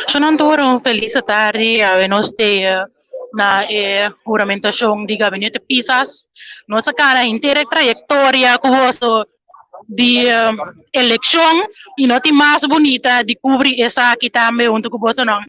Sono ancora felice tarde a nós na juramentação de gabinete PISAS. Nossa cara inteira trajetória com de eleição e não tem mais bonita de cobrir essa aqui também junto com você não.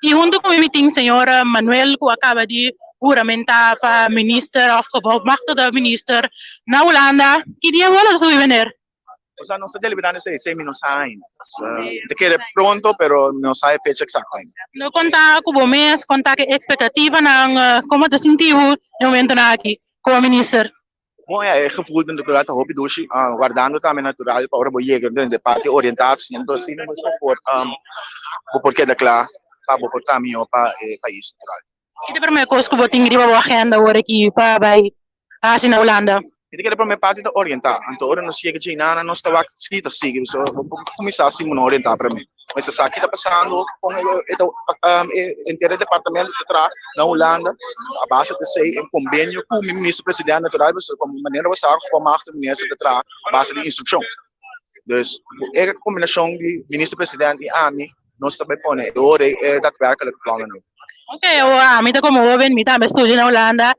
E junto com o meeting, senhora Manuel, que acaba de juramentar para Minister of Machtig da Minister na Holanda, que dia vai se venir? O sea, no está deliberando ese semi, no saben. Te quiere pronto, pero no sabe fecha exacta. No conta com o mês, conta que expectativa na como te sentiu no momento aqui, como minister. Bom, é gevoel dat ik hoop je dus guardando também natural para o llegar de parte orientados, então sim, mas por porque da claro, para o caminho para país. E depois me coisas que vou ter que ir agenda agora aqui para vai assim na Holanda. E de que para minha parte da orientar, então ora não chega de nada, não está escrito assim, so vou começar assim a orientar para mim. Mas essa aqui está passando com o inteiro departamento de trás na Holanda, a base de ser em convênio com o ministro-presidente natural, como maneira de usar com a machtig ministro de trás, a base de instrução. Dus é a combinação de ministro-presidente e AMI, nós também põe, agora é daadwerkelijk plannen nu. Okay, AMI está como oven, mi também estudo na Holanda.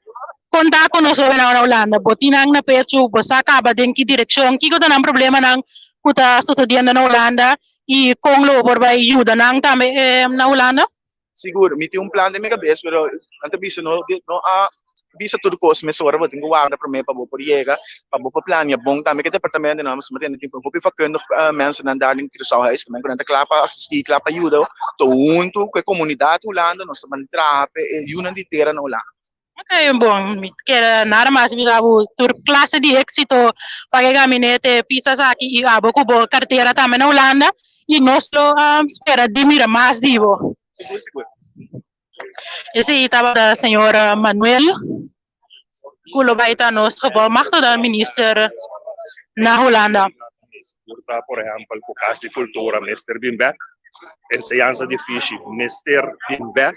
Conta com nós na Holanda, botinang na peso, bosa acaba den que direção, que có problema nang kuta sucedendo na Holanda e com lo por vai ajuda nang também na Holanda? Seguro, me tem plan de minha cabeça, pero antes disso não há visa tudo coisa, mas agora vou ter que guardar para mim para vou chegar, para vou planear bom também que departamento não, mas tem que vou ficando mensen na darling que só é, como é que claro para assistir, claro para ajudar, tô junto com a comunidade Holanda, nós vamos entrar e uma inteira na Holanda. Ok, bom, quero nada mais bisabo tur classe de êxito para gabinete pisas aqui e abo cubo carteira também na Holanda e nós espera de mira mais divo. Seguro. Esse estava da senhora Manuel, que vai estar nos machtig da minister na Holanda. Por exemplo, com a cultura, Mr. Bimbeck, enseñanza difícil, Mr. Bimbeck,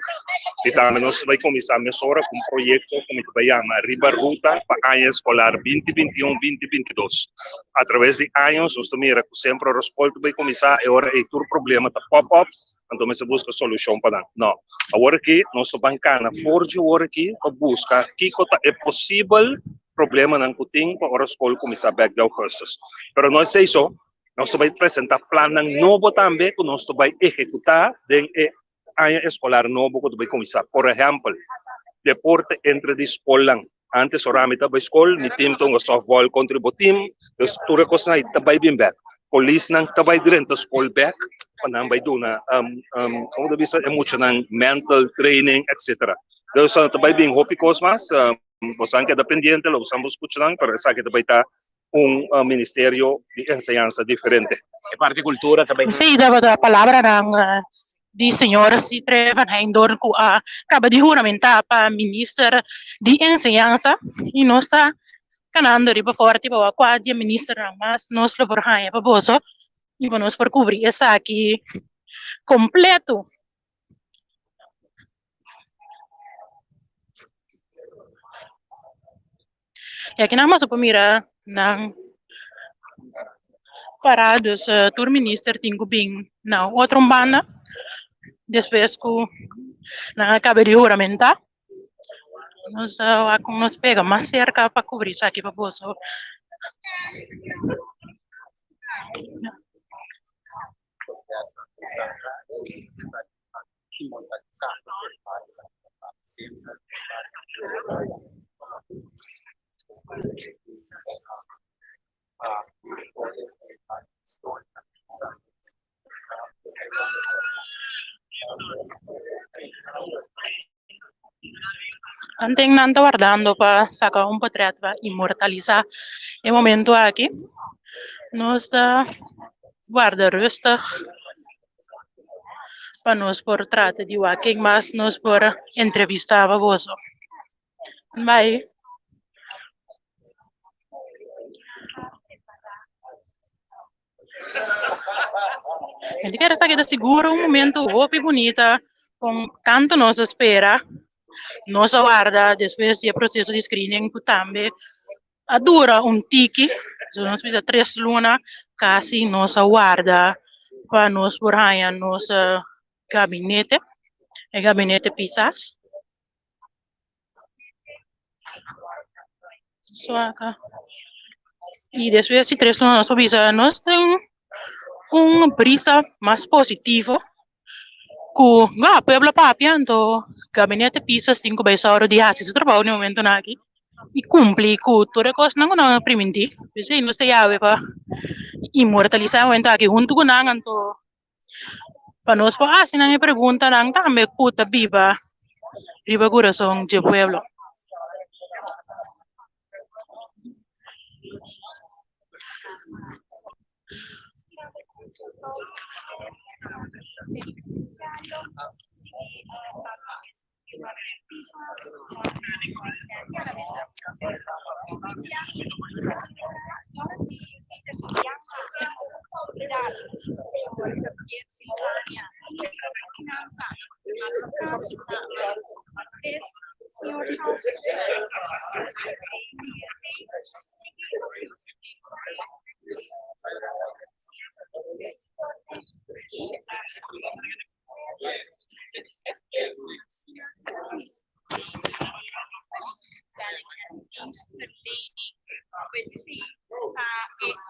e também nós vamos começar a mesura com um projeto como se chama Riba Ruta para ano escolar 2021-2022. Através de anos, nós também sempre a escola vai começar e agora é todo problema da pop-up, então nós busca solução para não. Agora aqui, nós bancana forge agora aqui para buscar que é possível problema não tem para a escola começar back de augustus. Pero nós sei só, nós vamos apresentar plano novo também que nós vamos executar em ano escolar novo que vai começar. Por exemplo, deporte entre de escola. Antes o rami estava escola, ni team tong softball contributim, dus tudo coisa na tabay bem back. Police nang tabay dirento school back, panang bay do na como deve ser emotional, mental training, etc. Dus tabay bem hopi cosmas, você que é dependente, lo usamos escuchando, pero essa que tabay ta ministério de enseñanza diferente. E parte cultura também. Sim, a palavra de senhora Citre van Heindorn, que acaba de juramentar para minister de enseñanza e nós está canando riba forte para quase minister mas nós lo por aí para boso e vamos por cobrir essa aqui completo. E aqui nós vamos mira ng parados tour minister tingo bing na outra banda depois que acaba de juramentar nos pega mais cerca para cobrir isso aqui para bolso. Anting nanto guardando para sacar um portrait para imortalizar o momento aqui. Nós guarda rustig para nós portrait de Joaquim, mas nós por entrevistar a vosso. Vai. Ele quer estar seguro um momento muito bonita, com tanto nos espera, nos aguarda depois do processo de screening, que também dura um tique, nós precisa 3 lunas, quase nos aguarda para nos borrar nos gabinete, el gabinete pisas. So acá. Y después si tres nos avisa, nos ten un brisa más positivo. Ku nga pueblo papiando gabinete pisas 5 veces ahora de hace su trabajo en el momento aquí. E cumpre com toda a coisa não priminti, porque não se ave para imortalizar o entake junto com nang anto para nós para assim não me pergunta nang também puta viva riba coração de pueblo.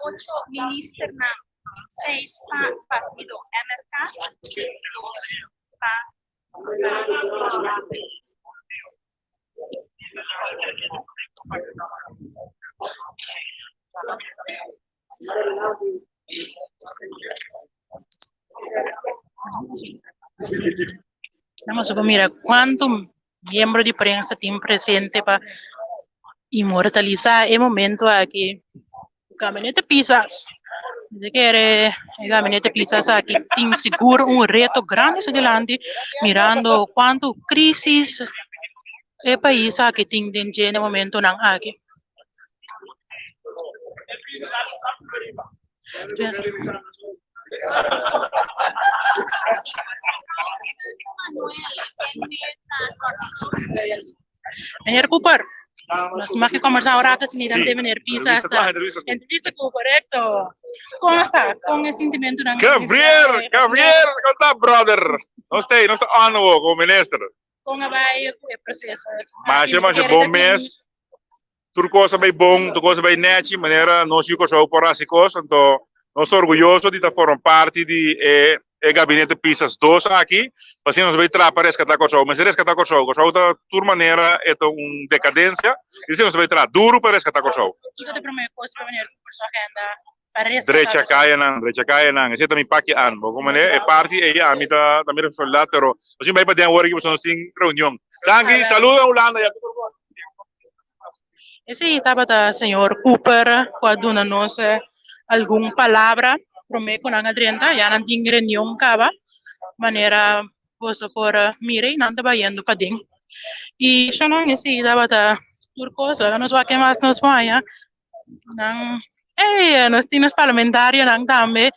Ocho minister na 6 pa partido MFK y 2 pa Vamos a mira cuánto miembro de prensa tiene presente para inmortalizar el momento aquí. Gabinete Pisas. De que el gabinete Pisas aquí tiene seguro un reto grande adelante, mirando cuánto crisis el país aquí tiene en el momento aquí. Señor Cooper, nos más que conversar ahora que sin ir venir Pisas. Entrevista correcto. ¿Cómo está? Con el sentimiento de Gabriel, ¿cómo está, brother? No está ano como ministro. ¿Cómo va el proceso? Mas bom mês. Tudo coisa bem bom, tudo coisa bem net, maneira nós ficamos só por as coisas, então nós estamos orgulhosos de estar formando parte de gabinete Pisas 2 aqui, assim nós vamos trabalhar para resgatar o show, mas resgatar o show de toda maneira é uma decadência, e assim nós vamos trabalhar duro para resgatar o show. E que primeira coisa para venir por sua agenda para resgatar. Direita kaya nang, esse também paque an, como é parte é a mim da minha soldado, pero assim vai para dentro agora que nós temos reunião. Danke, saluda Holanda ya. Esse estava o senhor Cooper quando nos alguma palavra promete com a 30 já não tem reunião cava maneira você por mire não estava indo para dentro e só não esse estava por coisa nós vai que mais nos vai não nós temos parlamentários não também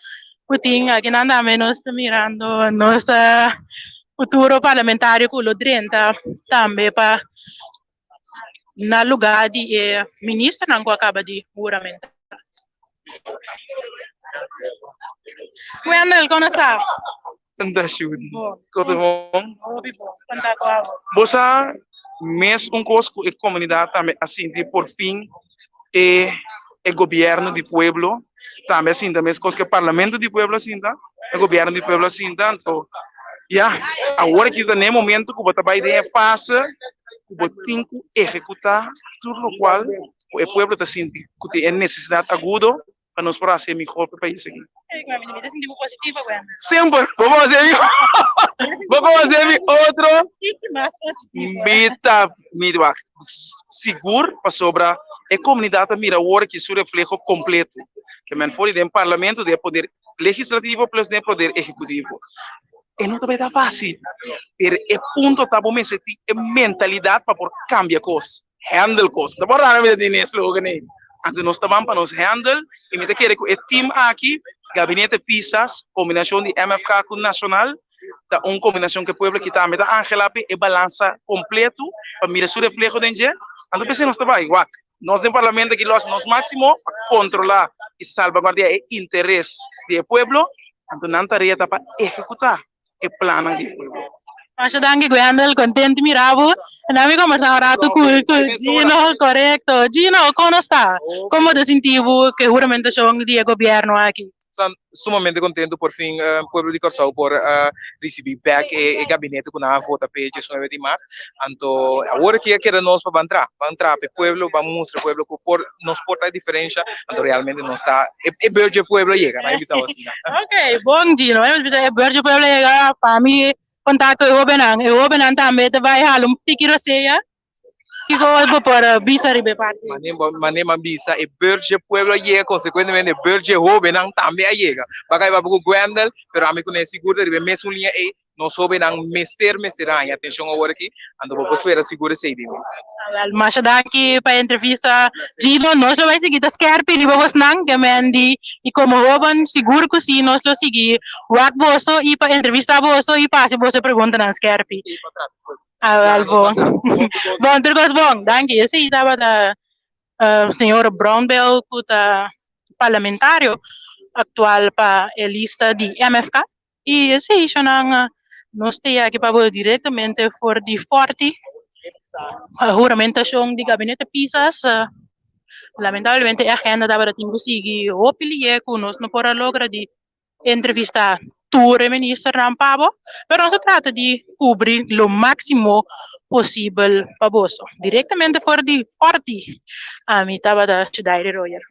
putin aqui não também nós mirando nossa futuro parlamentário com o 30 também para na lugar de ministro não acaba de juramento. Wendel, como está? Anda shudi. Tudo bom? Bosa mês coisa com a comunidade também assim de por fim o governo do pueblo também assim também coisa que o parlamento do pueblo assim tá o governo do pueblo assim tanto agora que está no momento que você vai ideia fase que você tem que executar tudo o qual o pueblo está sentindo que tem necessidade aguda para nos fazer melhor para o país aqui. Sempre vamos fazer outro meta seguro para sobrar a comunidade mira agora que isso reflexo completo que man for de parlamento de poder legislativo plus de poder executivo. E não também tá fácil. Pero é ponto tá bom mesmo é mentalidade para por cambiar coisas, handle coisas. Tá bom na vida de slogan aí. Então nós estamos para nos handle e me querer que o time aqui, gabinete Pisas, combinação de MFK com nacional, tá uma combinação que o povo que tá me dá angelape e balança completo para mirar o reflexo de gente. Então pensei nós tá igual. Nós no parlamento que nós máximo controlar e salvaguardar o interesse do povo. Então, não tarefa para executar o plano de pueblo. Mas danke Gwendel, contente miravo. Nami como sa rato ku Gino, correcto. Gino, como está? Como te sentivo que juramentação de governo aqui? Estamos sumamente contentes por fim, o povo de Corsau por receber back o gabinete com a vota para 19 de março. Então, agora que quer nós para entrar para o povo, vamos mostrar ao povo que por nos porta a diferença, então realmente não está é verde o povo chega, não é visão assim. Ok, bom Gino, mas bisa verde pueblo chega para mim contar com o Benang também vai halum tikiro seya. Kiko por visa ribe parte. Manem bisa e verde pueblo chega, consequentemente verde jovem não também chega. Bagay babu Gwendel, pero a mim conhece seguro de mesmo linha e não soube não mester atenção agora aqui, então vou esperar seguro sei de mim. Mas daqui para entrevista Gino, nós vai seguir das Scarpi, riba vos nang kemendi e como Robin seguro que sim nós lo seguir. Wat boso e para entrevista boso e passe boso pergunta na Scarpi. Bom. Bom, terus bom, danke. Eu sei estava da senhor Brownbell, puta parlamentário atual para a lista de MFK e sei já nós temos aqui para diretamente for de forte juramentação de gabinete Pisas. Lamentavelmente a agenda estava da tempo seguir o pilier que nós não podemos lograr de entrevistar tu ministro Rampabo, pero se trata de cobrir lo máximo possível para você. Diretamente fora de forte, a mim estava da cidade de Royer.